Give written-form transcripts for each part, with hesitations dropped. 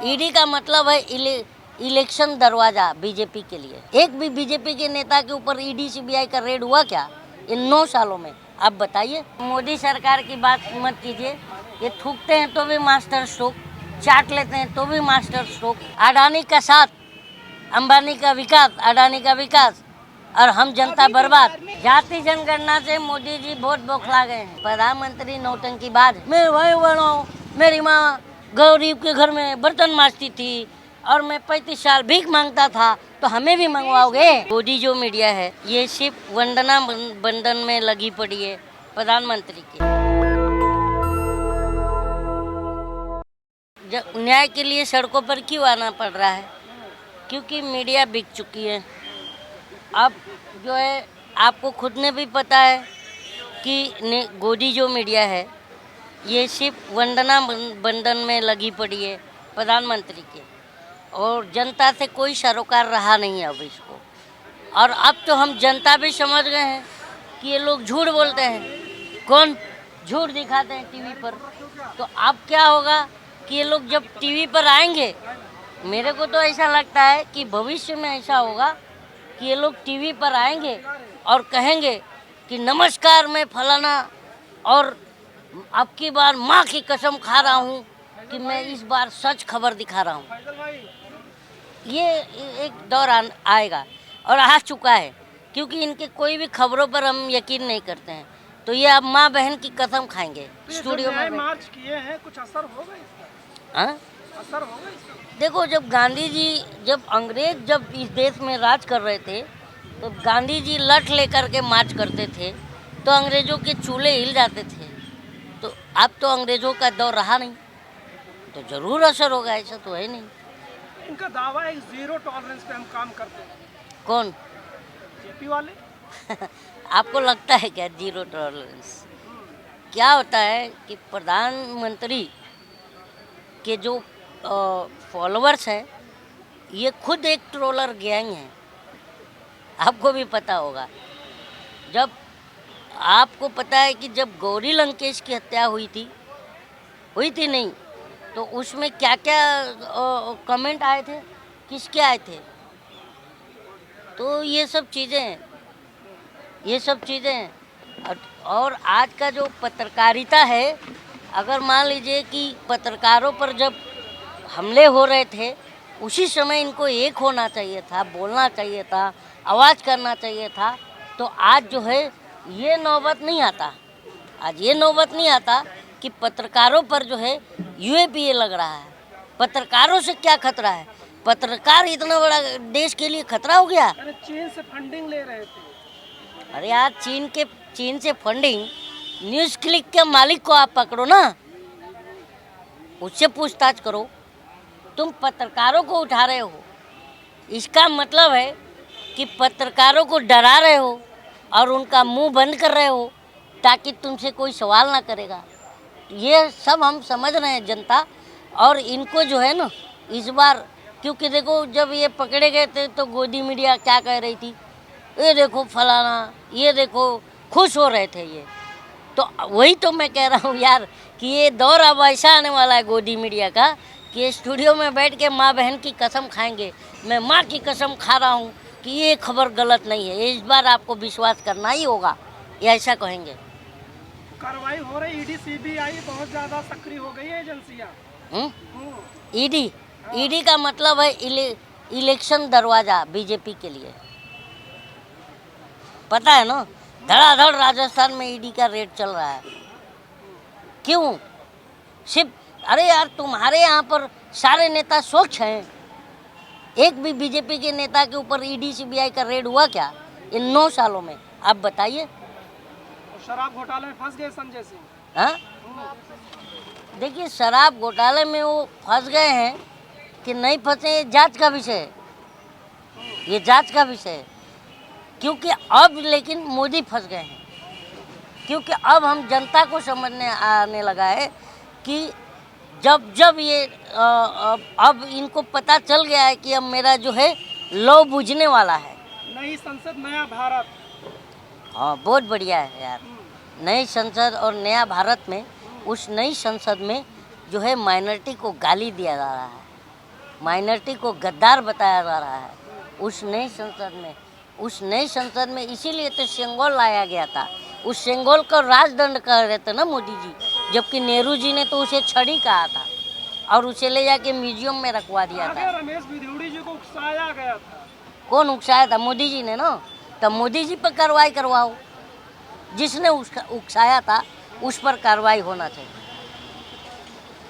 ED का मतलब है इलेक्शन दरवाजा बीजेपी के लिए। एक भी बीजेपी के नेता के ऊपर ईडी सीबीआई का रेड हुआ क्या इन 9 सालों में? आप बताइए। मोदी सरकार की बात मत कीजिए। ये थूकते हैं तो भी मास्टर स्ट्रोक, चाट लेते हैं तो भी मास्टर स्ट्रोक। अडानी का साथ, अंबानी का विकास, अडानी का विकास, और हम जनता बर्बाद। जाति जनगणना से मोदी जी बहुत बौखला गए हैं। प्रधानमंत्री नौटंकीबाज। मैं वही बनाऊं, मेरी माँ गरीब के घर में बर्तन मांजती थी और मैं 35 साल भीख मांगता था, तो हमें भी मंगवाओगे? मोदी जो मीडिया है ये सिर्फ वंदना बंधन में लगी पड़ी है प्रधानमंत्री की। न्याय के लिए सड़कों पर क्यों आना पड़ रहा है? क्योंकि मीडिया बिक चुकी है। अब जो है आपको खुद ने भी पता है कि गोदी जो मीडिया है ये सिर्फ वंदना बंधन में लगी पड़ी है प्रधानमंत्री के, और जनता से कोई सरोकार रहा नहीं है अब इसको। और अब तो हम जनता भी समझ गए हैं कि ये लोग झूठ बोलते हैं। कौन झूठ दिखाते हैं टीवी पर। तो अब क्या होगा कि ये लोग जब टीवी पर आएंगे, मेरे को तो ऐसा लगता है कि भविष्य में ऐसा होगा कि ये लोग टीवी पर आएंगे और कहेंगे कि नमस्कार, मैं फलाना, और अब की बार माँ की कसम खा रहा हूँ कि मैं इस बार सच खबर दिखा रहा हूँ। ये एक दौर आएगा और आ चुका है, क्योंकि इनके कोई भी खबरों पर हम यकीन नहीं करते हैं। तो ये अब माँ बहन की कसम खाएंगे। स्टूडियो में मार्च किए हैं, कुछ असर होगा इसका? हाँ, असर होगा इसका? देखो, जब गांधी जी, जब अंग्रेज जब इस देश में राज कर रहे थे, तो गांधी जी लठ लेकर के मार्च करते थे तो अंग्रेजों के चूल्हे हिल जाते थे। तो अब तो अंग्रेजों का दौर रहा नहीं, तो जरूर असर होगा, ऐसा तो है नहीं। इनका दावा है 0 टॉलरेंस पे हम काम करते हैं। कौन? जेपी वाले। आपको लगता है क्या 0 टॉलरेंस? क्या होता है कि प्रधानमंत्री के जो फॉलोअर्स हैं ये खुद एक ट्रोलर गैंग है। आपको भी पता होगा। जब आपको पता है कि जब गौरी लंकेश की हत्या हुई थी नहीं, तो उसमें क्या क्या कमेंट आए थे, किसके आए थे? तो ये सब चीज़ें हैं। और आज का जो पत्रकारिता है, अगर मान लीजिए कि पत्रकारों पर जब हमले हो रहे थे, उसी समय इनको एक होना चाहिए था, बोलना चाहिए था, आवाज़ करना चाहिए था। तो आज जो है ये नौबत नहीं आता। आज ये नौबत नहीं आता कि पत्रकारों पर जो है यूएपीए लग रहा है। पत्रकारों से क्या खतरा है? पत्रकार इतना बड़ा देश के लिए खतरा हो गया। अरे चीन से फंडिंग ले रहे थे। अरे यार, चीन से फंडिंग, न्यूज़ क्लिक के मालिक को आप पकड़ो ना, उससे पूछताछ करो। तुम पत्रकारों को उठा रहे हो, इसका मतलब है कि पत्रकारों को डरा रहे हो और उनका मुंह बंद कर रहे हो ताकि तुमसे कोई सवाल ना करेगा। ये सब हम समझ रहे हैं जनता। और इनको जो है ना इस बार, क्योंकि देखो जब ये पकड़े गए थे तो गोदी मीडिया क्या कह रही थी, ये देखो फलाना, ये देखो, खुश हो रहे थे ये। तो वही तो मैं कह रहा हूँ यार कि ये दौर अब ऐसा आने वाला है गोदी मीडिया का कि स्टूडियो में बैठ के माँ बहन की कसम खाएंगे। मैं माँ की कसम खा रहा हूँ कि ये खबर गलत नहीं है, इस बार आपको विश्वास करना ही होगा, ये ऐसा कहेंगे। कार्रवाई हो रही, ईडी सीबीआई बहुत ज़्यादा सक्रिय हो गई है एजेंसियाँ। ईडी का मतलब है इलेक्शन दरवाजा बीजेपी के लिए। पता है ना, धड़ाधड़ राजस्थान में ईडी का रेड चल रहा है। क्यों? सिर्फ, अरे यार, तुम्हारे यहाँ पर सारे नेता स्वच्छ हैं। एक भी बीजेपी के नेता के ऊपर ईडी सीबीआई का रेड हुआ क्या इन 9 सालों में? आप बताइए। शराब घोटाले में फंस गए संजय सिंह। हाँ, देखिए, शराब घोटाले में वो फंस गए हैं कि नहीं फंसे, ये जांच का विषय है। ये जांच का विषय है, क्योंकि अब लेकिन मोदी फंस गए हैं। क्योंकि अब हम जनता को समझने आने लगा है कि जब ये अब इनको पता चल गया है कि अब मेरा जो है लौ बुझने वाला है। नई संसद नया भारत। हाँ, बहुत बढ़िया है यार। नई संसद और नया भारत में, उस नई संसद में जो है माइनॉरिटी को गाली दिया जा रहा है। माइनॉरिटी को गद्दार बताया जा रहा है उस नई संसद में इसीलिए तो सेंगोल लाया गया था। उस सेंगोल को राजदंड कर रहे थे ना मोदी जी, जबकि नेहरू जी ने तो उसे छड़ी कहा था और उसे ले जाके म्यूजियम में रखवा दिया था। रमेश भिदौड़ी जी को उकसाया गया था। कौन उकसाया था? मोदी जी ने ना। तब मोदी जी पर कार्रवाई करवाओ, जिसने उकसाया था उस पर कार्रवाई होना चाहिए।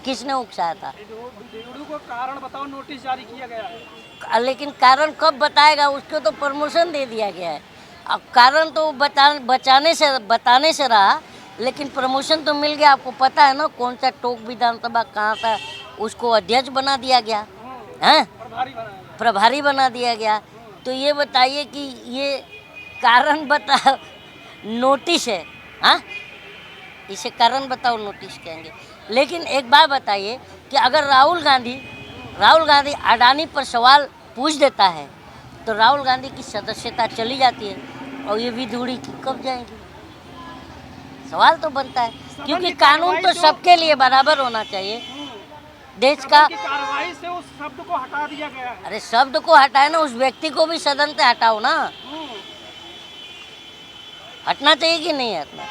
किसने उकसाया था? भिदौड़ी को कारण बताओ, नोटिस जारी किया गया है। लेकिन कारण कब बताएगा? उसको तो प्रमोशन दे दिया गया है। अब कारण तो बताने से रहा, लेकिन प्रमोशन तो मिल गया। आपको पता है ना कौन सा टोक विधानसभा कहाँ था, उसको अध्यक्ष बना दिया गया है, प्रभारी बना दिया गया। तो ये बताइए कि ये कारण बता नोटिस है, हाँ, इसे कारण बताओ नोटिस कहेंगे। लेकिन एक बात बताइए कि अगर राहुल गांधी अडानी पर सवाल पूछ देता है तो राहुल गांधी की सदस्यता चली जाती है और ये भिदौड़ी कब जाएंगी? सवाल तो बनता है, क्योंकि कानून तो सबके लिए बराबर होना चाहिए। देश का कार्रवाई से उस शब्द को हटा दिया गया है। अरे शब्द को हटाए ना, उस व्यक्ति को भी सदन से हटाओ ना। हटना चाहिए कि नहीं हटना?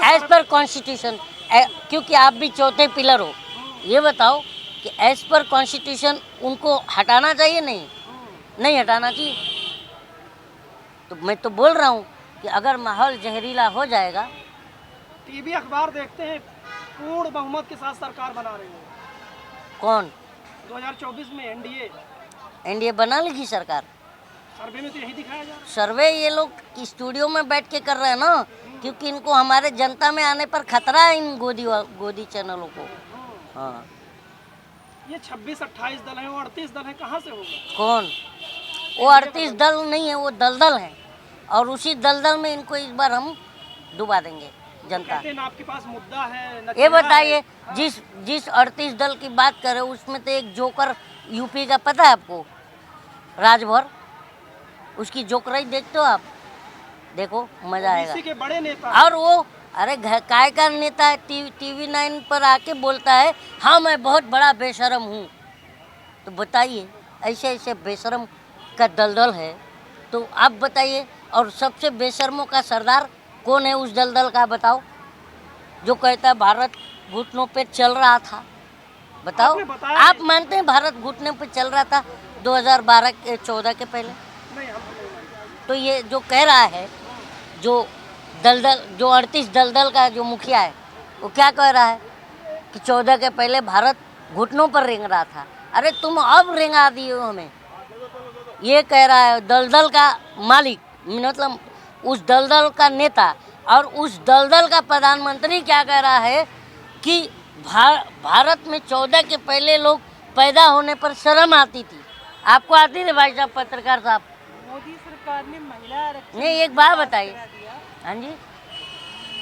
एज पर कॉन्स्टिट्यूशन, क्योंकि आप भी चौथे पिलर हो, ये बताओ कि एज पर कॉन्स्टिट्यूशन उनको हटाना चाहिए? नहीं हटाना चाहिए। तो मैं तो बोल रहा हूँ कि अगर माहौल जहरीला हो जाएगा। टीवी अखबार देखते हैं पूर्ण बहुमत के साथ सरकार बना रही है। कौन? 2024 में एनडीए बना लेगी सरकार। सर्वे में तो यही दिखाया जा रहा है। सर्वे ये लोग स्टूडियो में बैठ के कर रहे हैं ना, क्योंकि इनको हमारे जनता में आने पर खतरा है इन गोदी चैनलों को। हाँ, ये 26-28 दल हैं, वो 38 दल हैं, कहाँ से होगा? कौन? वो 38 दल नहीं है, वो दलदल हैं, और उसी दलदल में इनको इस बार हम डुबा देंगे जनता। कहते हैं आपके पास मुद्दा है, ये बताइए, जिस 38 दल की बात करें उसमें तो एक जोकर यूपी का पता है आपको, राजभर, उसकी जोकराई देखते हो आप? देखो मजा आएगा। के बड़े नेता और वो अरे काय का नेता है, टीवी 9 पर आके बोलता है हाँ मैं बहुत बड़ा बेशरम हूँ। तो बताइए, ऐसे बेशरम का दलदल है तो आप बताइए। और सबसे बेशर्मों का सरदार कौन है उस दलदल का? बताओ, जो कहता है भारत घुटनों पे चल रहा था। बताओ, आप मानते हैं भारत घुटने पे चल रहा था 2012-14 के पहले? नहीं, तो ये जो कह रहा है, जो 38 दलदल का जो मुखिया है, वो क्या कह रहा है कि 14 के पहले भारत घुटनों पर रेंग रहा था। अरे तुम अब रेंगा दिए हो हमें, ये कह रहा है दलदल का मालिक, मतलब उस दलदल का नेता। और उस दलदल का प्रधानमंत्री क्या कह रहा है कि भारत में 14 के पहले लोग पैदा होने पर शर्म आती थी। आपको आती थी भाई साहब, पत्रकार साहब? मोदी सरकार ने महिला आरक्षण, नहीं, एक बात बताइए। हाँ जी,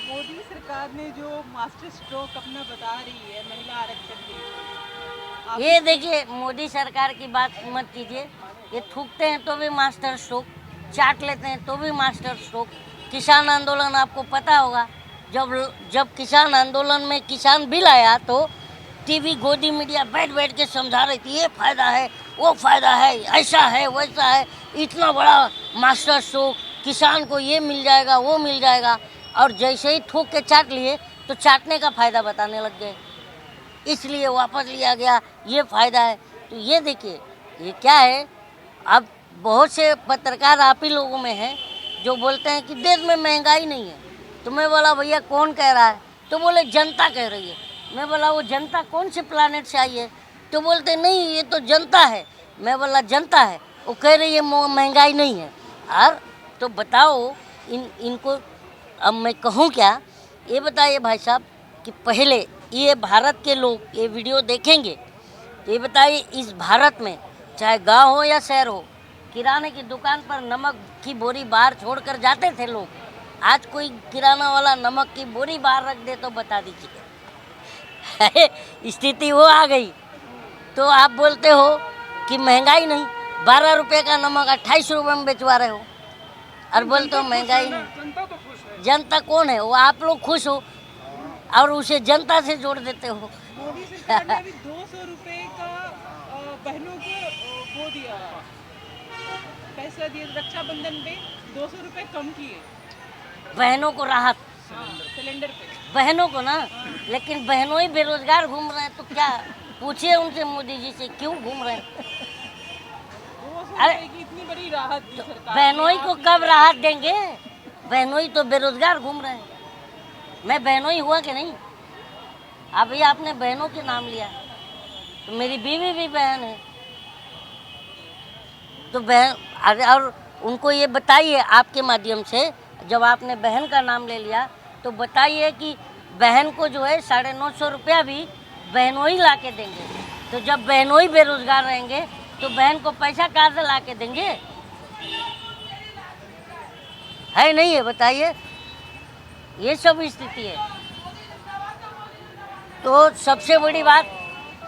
मोदी सरकार ने जो मास्टर स्ट्रोक अपना बता रही है महिला आरक्षण के, ये देखिए, मोदी सरकार की बात मत कीजिए। ये थूकते हैं तो भी मास्टर स्ट्रोक, चाट लेते हैं तो भी मास्टर स्ट्रोक। किसान आंदोलन आपको पता होगा, जब किसान आंदोलन में किसान बिल आया तो टीवी गोदी मीडिया बैठ के समझा रही थी ये फायदा है, वो फायदा है, ऐसा है, वैसा है, इतना बड़ा मास्टर स्ट्रोक, किसान को ये मिल जाएगा, वो मिल जाएगा। और जैसे ही थूक के चाट लिए तो चाटने का फायदा बताने लग गए, इसलिए वापस लिया गया, ये फायदा है। तो ये देखिए, ये क्या है। अब बहुत से पत्रकार आप ही लोगों में हैं जो बोलते हैं कि देश में महंगाई नहीं है। तो मैं बोला भैया कौन कह रहा है? तो बोले जनता कह रही है। मैं बोला वो जनता कौन से प्लानेट से आई है? तो बोलते नहीं ये तो जनता है। मैं बोला जनता है, वो कह रही है महंगाई नहीं है। और तो बताओ इनको अब मैं कहूँ क्या? ये बताइए भाई साहब कि पहले ये भारत के लोग ये वीडियो देखेंगे तो ये बताइए, इस भारत में चाहे गांव हो या शहर हो, किराने की दुकान पर नमक की बोरी बाहर छोड़कर जाते थे लोग। आज कोई किराना वाला नमक की बोरी बाहर रख दे तो बता दीजिए स्थिति वो आ गई। तो आप बोलते हो कि महंगाई नहीं, 12 रुपये का नमक 28 रुपये में बेचवा रहे हो और बोलते हो महंगाई नहीं। जनता तो खुश है। जनता कौन है? वो आप लोग खुश हो और उसे जनता से जोड़ देते हो। मोदी सरकार ने अभी 200 रुपए का बहनों को वो दिया, फैसला दिया रक्षाबंधन पे 200 रुपए कम किए। बहनों को राहत, हाँ, सिलेंडर पे। बहनों को ना, लेकिन बहनों ही बेरोजगार घूम रहे हैं तो क्या, पूछिए उनसे मोदी जी से क्यों घूम रहे हैं। वो सोच अरे, रहे कि इतनी बड़ी राहत दी सरकार बहनों ही ने, को आप कब राहत देंगे, बहनों ही तो बेरोजगार घूम रहे हैं। मैं बहनों ही हुआ कि नहीं? अभी आपने बहनों के नाम लिया, तो मेरी बीवी भी बहन है, तो बहन, और उनको ये बताइए आपके माध्यम से, जब आपने बहन का नाम ले लिया तो बताइए कि बहन को जो है 950 रुपया भी बहनों ही ला के देंगे। तो जब बहनों ही बेरोजगार रहेंगे तो बहन को पैसा कहाँ से ला के देंगे? है नहीं है, बताइए। ये सब स्थिति है। तो सबसे बड़ी बात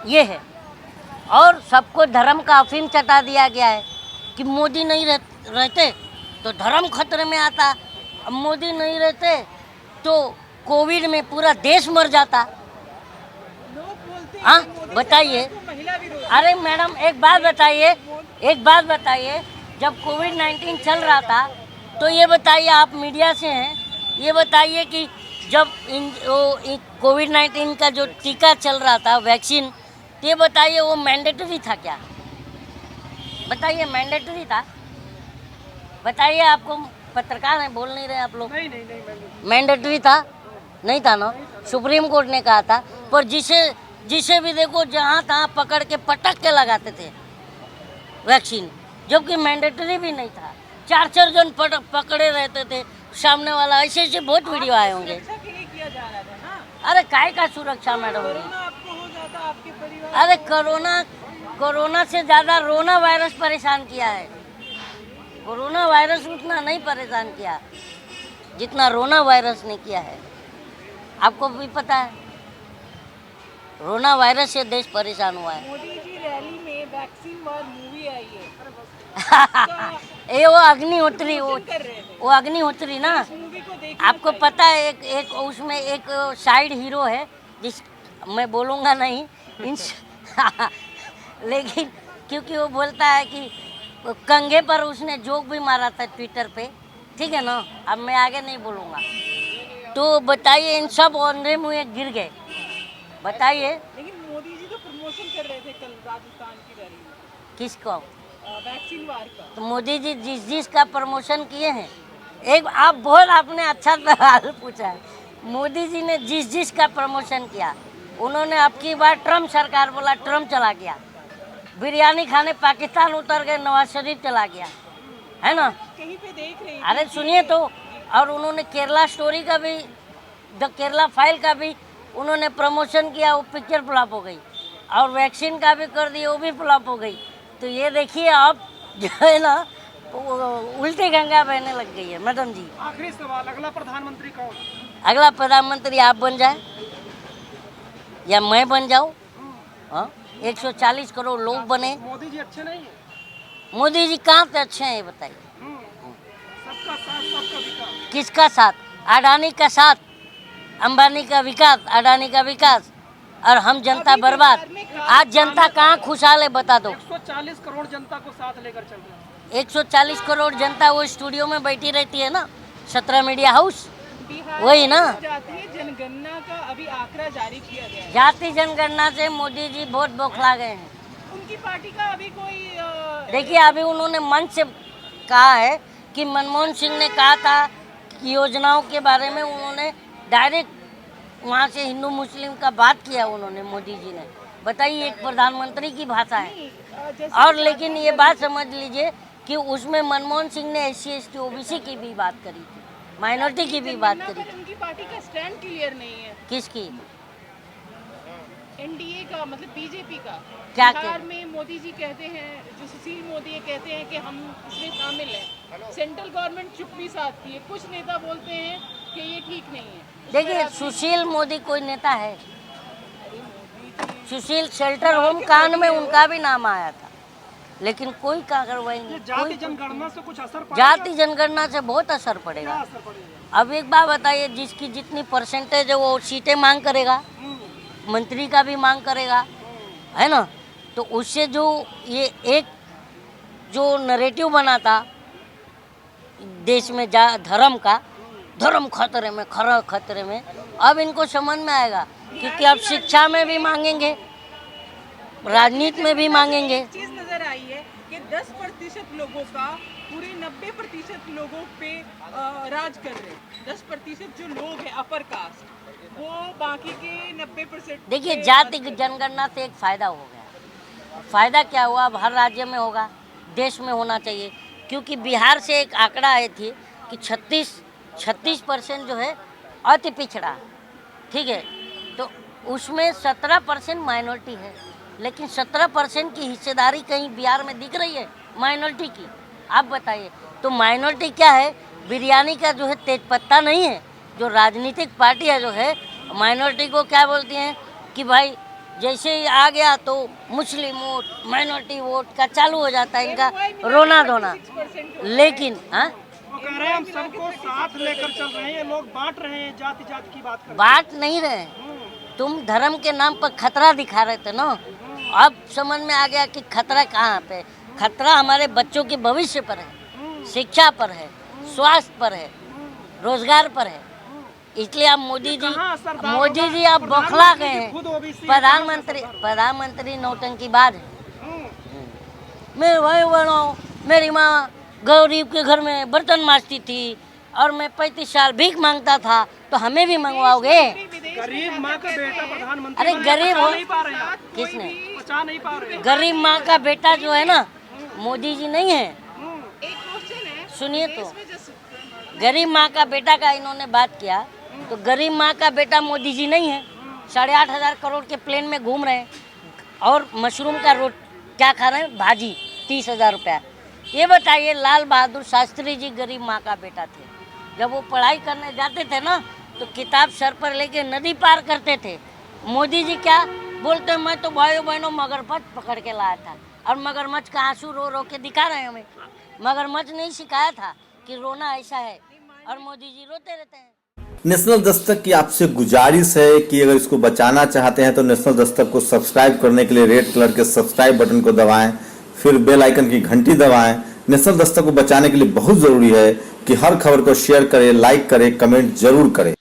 ये है, और सबको धर्म का अफीम चटा दिया गया है कि मोदी नहीं रहते तो धर्म खतरे में आता, अब मोदी नहीं रहते तो कोविड में पूरा देश मर जाता। लोग बोलते हैं हाँ, कि मोदी बताइए। सरकार को महिला विरोधी। अरे मैडम, एक बात बताइए, जब कोविड-19 चल रहा था तो ये बताइए, आप मीडिया से हैं, ये बताइए कि जब कोविड-19 का जो टीका चल रहा था, वैक्सीन, तो ये बताइए वो मैंडेटरी था क्या? बताइए, मैंडेटरी था? बताइए, आपको पत्रकार हैं, बोल नहीं रहे आप लोग। नहीं, मैंडेटरी था? नहीं था ना, सुप्रीम कोर्ट ने कहा था। पर जिसे भी देखो जहाँ तहाँ पकड़ के पटक के लगाते थे वैक्सीन, जबकि मैंडेटरी भी नहीं था। 4 जन पकड़े रहते थे सामने वाला, ऐसे बहुत वीडियो आए होंगे। सुरक्षा के लिए किया जा रहा था ना। अरे काय का सुरक्षा मैडम? कोरोना आपको हो जाता, आपके परिवार अरे कोरोना से ज़्यादा रोना वायरस परेशान किया है। कोरोना वायरस उतना नहीं परेशान किया जितना रोना वायरस ने किया है। आपको भी पता है, रोना वायरस से देश परेशान हुआ है। मोदी जी रैली में वैक्सीन वार मूवी आई है, ये वो अग्निहोत्री, कर रहे थे। वो अग्निहोत्री ना, इस मूवी को देखिए। आपको पता है एक उसमें एक साइड हीरो है, जिस मैं बोलूँगा नहीं लेकिन क्योंकि वो बोलता है कि कंगे पर उसने जोक भी मारा था ट्विटर पे, ठीक है ना, अब मैं आगे नहीं बोलूँगा। तो बताइए, इन सब औंधे मुँह गिर गए। बताइए लेकिन मोदी जी तो प्रमोशन कर रहे थे कल राजस्थान की रैली में किसको? वैक्सीन वार का। तो मोदी जी जिसका प्रमोशन किए हैं, एक आप बहुत आपने अच्छा सवाल पूछा है। मोदी जी ने जिसका प्रमोशन किया, उन्होंने अब की बार ट्रम्प सरकार बोला, ट्रम्प चला गया। बिरयानी खाने पाकिस्तान उतर गए, नवाज शरीफ चला गया, है ना। कहीं पे देख रही अरे सुनिए तो, और उन्होंने केरला स्टोरी का भी, द केरला फाइल का भी उन्होंने प्रमोशन किया, वो पिक्चर फ्लॉप हो गई। और वैक्सीन का भी कर दिया, वो भी फ्लॉप हो गई। तो ये देखिए आप जो है ना, उल्टी गंगा बहने लग गई है मैडम जी। आखिरी सवाल, अगला प्रधानमंत्री कौन? अगला प्रधानमंत्री आप बन जाए या मैं बन जाऊँ? हाँ, 140 करोड़ लोग बने। मोदी जी अच्छे नहीं है? मोदी जी कहाँ से अच्छे हैं ये बताइए? सबका साथ, सबका विकास। किसका साथ? अडानी का साथ, अंबानी का विकास, अडानी का विकास, और हम जनता बर्बाद। आज जनता कहाँ खुशहाल है बता दो। 140 करोड़ जनता को साथ लेकर चल रहे हैं। 140 करोड़ जनता वो स्टूडियो में बैठी रहती है ना, 17 मीडिया हाउस, बिहार वही ना। जातीय जनगणना का अभी आंकड़ा जारी किया गया है। जाति जनगणना से मोदी जी बहुत बौखला गए हैं। उनकी पार्टी का अभी कोई देखिए, अभी उन्होंने मंच से कहा है कि मनमोहन सिंह ने कहा था कि योजनाओं के बारे में, उन्होंने डायरेक्ट वहाँ से हिंदू मुस्लिम का बात किया उन्होंने, मोदी जी ने। बताइए, एक प्रधानमंत्री की भाषा है। जैसे और लेकिन ये बात समझ लीजिए कि उसमें मनमोहन सिंह ने SC ST OBC की भी बात करी थी, माइनॉरिटी की भी बात करी पर थी। उनकी पार्टी का स्टैंड क्लियर नहीं है। किसकी? एनडीए का, मतलब बीजेपी का। क्या बिहार में मोदी जी कहते हैं, जो सुशील मोदी ये कहते हैं कि हम इसमें शामिल हैं। सेंट्रल गवर्नमेंट चुप भी साधती है। कुछ नेता बोलते हैं कि ये ठीक नहीं है। देखिए, सुशील मोदी कोई नेता है? सुशील शेल्टर होम कांड में उनका भी नाम आया था, लेकिन कोई कार्रवाई नहीं। जाति जनगणना से कुछ असर पड़ेगा? जाति जनगणना से बहुत असर पड़ेगा। क्या असर पड़ेगा? अब एक बात बताइए, जिसकी जितनी परसेंटेज है वो सीटें मांग करेगा, मंत्री का भी मांग करेगा, है ना। तो उससे जो ये एक जो नरेटिव बना था देश में धर्म का, धर्म खतरे में, खरा खतरे में, अब इनको समझ में आएगा, क्योंकि अब शिक्षा में भी मांगेंगे, राजनीति में भी मांगेंगे। चीज नजर आई है कि 10% लोगों का पूरे 90% लोगों पे राज कर रहे हैं। 10% जो लोग हैं अपर कास्ट, वो बाकी के 90%। देखिए, जाति की जनगणना से एक फायदा हो गया। फायदा क्या हुआ? अब हर राज्य में होगा, देश में होना चाहिए, क्योंकि बिहार से एक आंकड़ा आई थी कि 36% जो है अति पिछड़ा, ठीक है, तो उसमें 17% माइनॉरिटी है, लेकिन 17% की हिस्सेदारी कहीं बिहार में दिख रही है माइनॉरिटी की? आप बताइए। तो माइनॉरिटी क्या है? बिरयानी का जो है तेजपत्ता नहीं है। जो राजनीतिक पार्टियां जो है माइनॉरिटी को क्या बोलती हैं कि भाई जैसे ही आ गया तो मुस्लिम वोट, माइनॉरिटी वोट का चालू हो जाता है इनका रोना धोना। लेकिन हाँ, वो कह रहे हैं हम सबको साथ लेकर चल रहे हैं, ये लोग बांट रहे हैं, जाति जाति की बात कर रहे बांट नहीं रहे, तुम धर्म के नाम पर खतरा दिखा रहे थे ना। अब समझ में आ गया कि खतरा कहाँ पे। खतरा हमारे बच्चों के भविष्य पर है, शिक्षा पर है, स्वास्थ्य पर है, रोजगार पर है। इसलिए अब मोदी जी अब बौखला गए हैं। प्रधानमंत्री नौटंकीबाज है। मेरे भाई बहनों, मेरी माँ गरीब के घर में बर्तन मांजती थी और मैं 35 साल भीख मांगता था, तो हमें भी मंगवाओगे? गरीब माँ का बेटा प्रधानमंत्री। अरे गरीब हो, किसने बचा नहीं पा रहे? गरीब माँ का बेटा जो है ना, मोदी जी नहीं है। एक क्वेश्चन है, सुनिए तो, गरीब माँ का बेटा का इन्होंने बात किया, तो गरीब माँ का बेटा मोदी जी नहीं है। 8,500 करोड़ के प्लेन में घूम रहे हैं और मशरूम का क्या खा रहे हैं, भाजी, 30,000 रुपया। ये बताइए, लाल बहादुर शास्त्री जी गरीब माँ का बेटा थे। जब वो पढ़ाई करने जाते थे ना, तो किताब सर पर लेके नदी पार करते थे। मोदी जी क्या बोलते हैं, मैं तो भाइयों बहनों मगरमच्छ पकड़ के लाया था, और मगरमच्छ का आंसू रो रो के दिखा रहे हैं हमें। मगरमच्छ नहीं सिखाया था कि रोना ऐसा है, और मोदी जी रोते रहते हैं। नेशनल दस्तक की आपसे गुजारिश है कि अगर इसको बचाना चाहते हैं तो नेशनल दस्तक को सब्सक्राइब करने के लिए रेड कलर के सब्सक्राइब बटन को दबाएं, फिर बेल आइकन की घंटी दबाएं। नेशनल दस्तक को बचाने के लिए बहुत जरूरी है कि हर खबर को शेयर करें, लाइक करें, कमेंट जरूर करें।